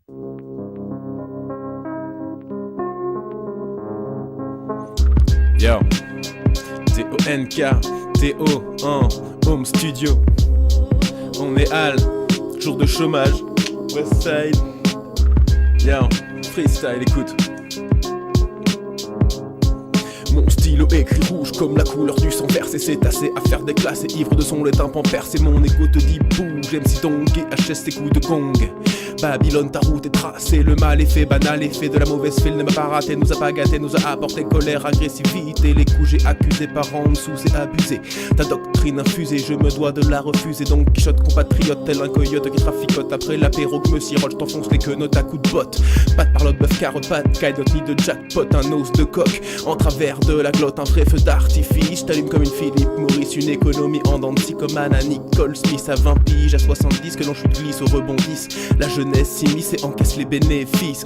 Yo, T-O-N-K, T-O, Home Studio. On est Al, jour de chômage, Westside. Yo, freestyle, écoute. Mon stylo écrit rouge comme la couleur du sang versé. C'est assez à faire des classes et ivre de son les tympans percés. Mon égo te dit bouge, MC Dong et HS tes coups de gong. Babylone, ta route est tracée, le mal est fait, banal effet de la mauvaise file ne m'a pas raté, nous a pas gâté, nous a apporté colère, agressivité, les coups j'ai accusé par en dessous et abusé. Ta doctrine infusée, je me dois de la refuser, donc quichotte compatriote, tel un coyote qui traficote. Après l'apéro que me sirote, je t'enfonce les quenottes à coups de botte. Pas de parlotte, bœuf, carotte, pas de caillotte, ni de jackpot, un os de coq. En travers de la glotte, un vrai feu d'artifice, t'allume comme une Philippe Maurice, une économie en dents de scie comme Anna Nicole Smith à 20 piges, à 70 que l'on chute glisse au rebondisse. La jeunesse s'immisce et encaisse les bénéfices.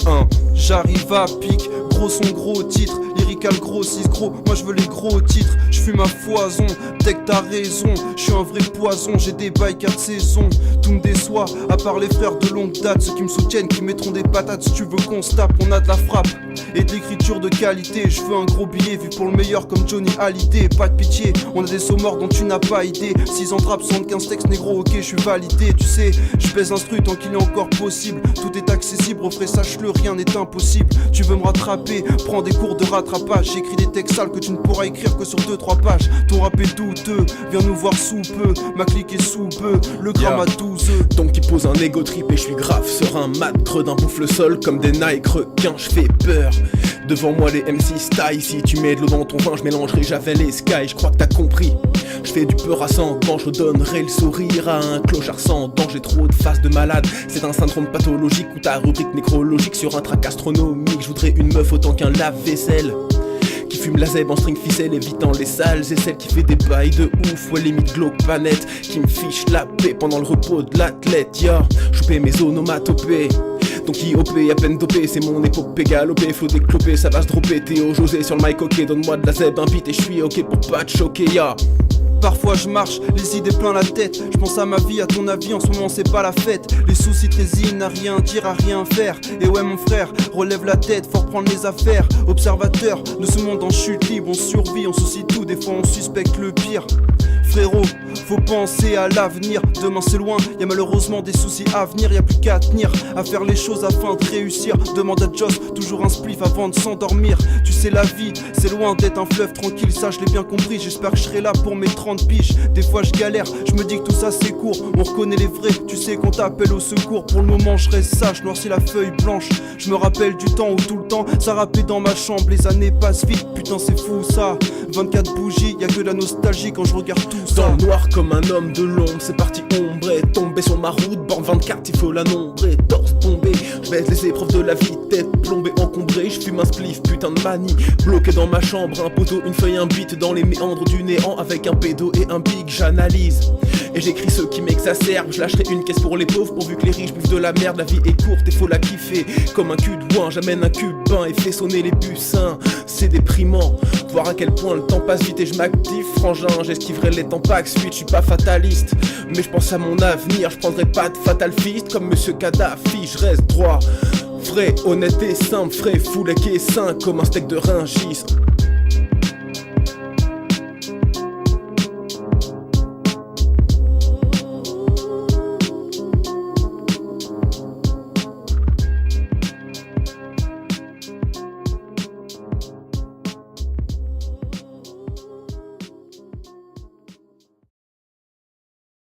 J'arrive à pic, gros son, gros titre, lyrical grossisse, gros, moi je veux les gros titres. Je fume ma foison, dès que t'as raison, je suis un vrai poison, j'ai des bails 4 saisons. Tout me déçoit, à part les frères de longue date, ceux qui me soutiennent, qui mettront des patates. Si tu veux qu'on se tape, on a de la frappe et de l'écriture de qualité. Je veux un gros billet, vu pour le meilleur comme Johnny Hallyday. Pas de pitié, on a des sauts morts dont tu n'as pas idée. 6 ans de rap, 75 textes négro, ok, je suis validé. Tu sais, je pèse instru tant qu'il est encore possible. Tout est accessible, refrais, sache-le, rien n'est impossible. Tu veux me rattraper, prends des cours de rattrapage. J'écris des textes sales que tu ne pourras écrire que sur 2-3 pages. Ton rap est douteux, viens nous voir sous peu. Ma clique est sous peu, le gramme à 12 œufs. Donc il pose un égo trip et je suis grave serein. Mat creux d'un bouffe le sol comme des Nike requins, je fais peur. Devant moi les MC style, si tu mets de l'eau dans ton vin, je mélangerai Javel et Sky, je crois que t'as compris. Je fais du peur à 100 quand je donnerai le sourire à un clochard sans dents. J'ai trop de faces de malade, c'est un syndrome pathologique ou ta rubrique nécrologique sur un track astronomique. Je voudrais une meuf autant qu'un lave-vaisselle qui fume la zèbre en string ficelle, évitant les sales et celle qui fait des bails de ouf. Ouais, limite glauque panette, qui me fiche la paix pendant le repos de l'athlète. Ya, choper mes onomatopées. Donc IOP, à peine dopé, c'est mon épopée galopée, flow déclopé, ça va se dropper. Théo José sur le mic, ok, donne-moi de la zèbre, invite et je suis ok pour pas te choquer, ya. Parfois je marche, les idées plein la tête. Je pense à ma vie, à ton avis, en ce moment c'est pas la fête. Les soucis trésinent, à rien dire, à rien faire. Et ouais mon frère, relève la tête, faut reprendre les affaires. Observateur de ce monde en chute libre, on survit, on soucie tout, des fois on suspecte le pire. Frérot, faut penser à l'avenir. Demain c'est loin, y'a malheureusement des soucis à venir. Y'a plus qu'à tenir, à faire les choses afin de réussir. Demande à Joss, toujours un spliff avant de s'endormir. Tu sais la vie, c'est loin d'être un fleuve tranquille. Ça je l'ai bien compris, j'espère que je serai là pour mes 30 piges. Des fois je galère, je me dis que tout ça c'est court. On reconnaît les vrais, tu sais qu'on t'appelle au secours. Pour le moment je reste sage, noircis la feuille blanche. Je me rappelle du temps où tout le temps ça rappait dans ma chambre. Les années passent vite, putain c'est fou ça. 24 bougies, y'a que de la nostalgie quand je regarde tout ça. Dans le noir comme un homme de l'ombre, c'est parti ombré. Tombé sur ma route, borne 24, il faut la nombrer. Torse tombé, je baisse les épreuves de la vie. Tête plombée, encombrée, je fume un spliff, putain de manie. Bloqué dans ma chambre, un poteau, une feuille, un beat. Dans les méandres du néant, avec un pédo et un big, j'analyse. Et j'écris ceux qui m'exacerbent. Je lâcherai une caisse pour les pauvres, pourvu que les riches bouffent de la merde. La vie est courte et faut la kiffer. Comme un cul de ouin, j'amène un cubain et fais sonner les bus, hein. C'est déprimant, voir à quel point le temps passe vite et je m'active, frangin. J'esquiverai les temps pas suite, je suis pas fataliste. Mais je pense à mon avenir, je prendrai pas de fatal fist. Comme Monsieur Kadhafi, je reste droit. Vrai, honnête et simple, frais, full et sain. Comme un steak de Rungis.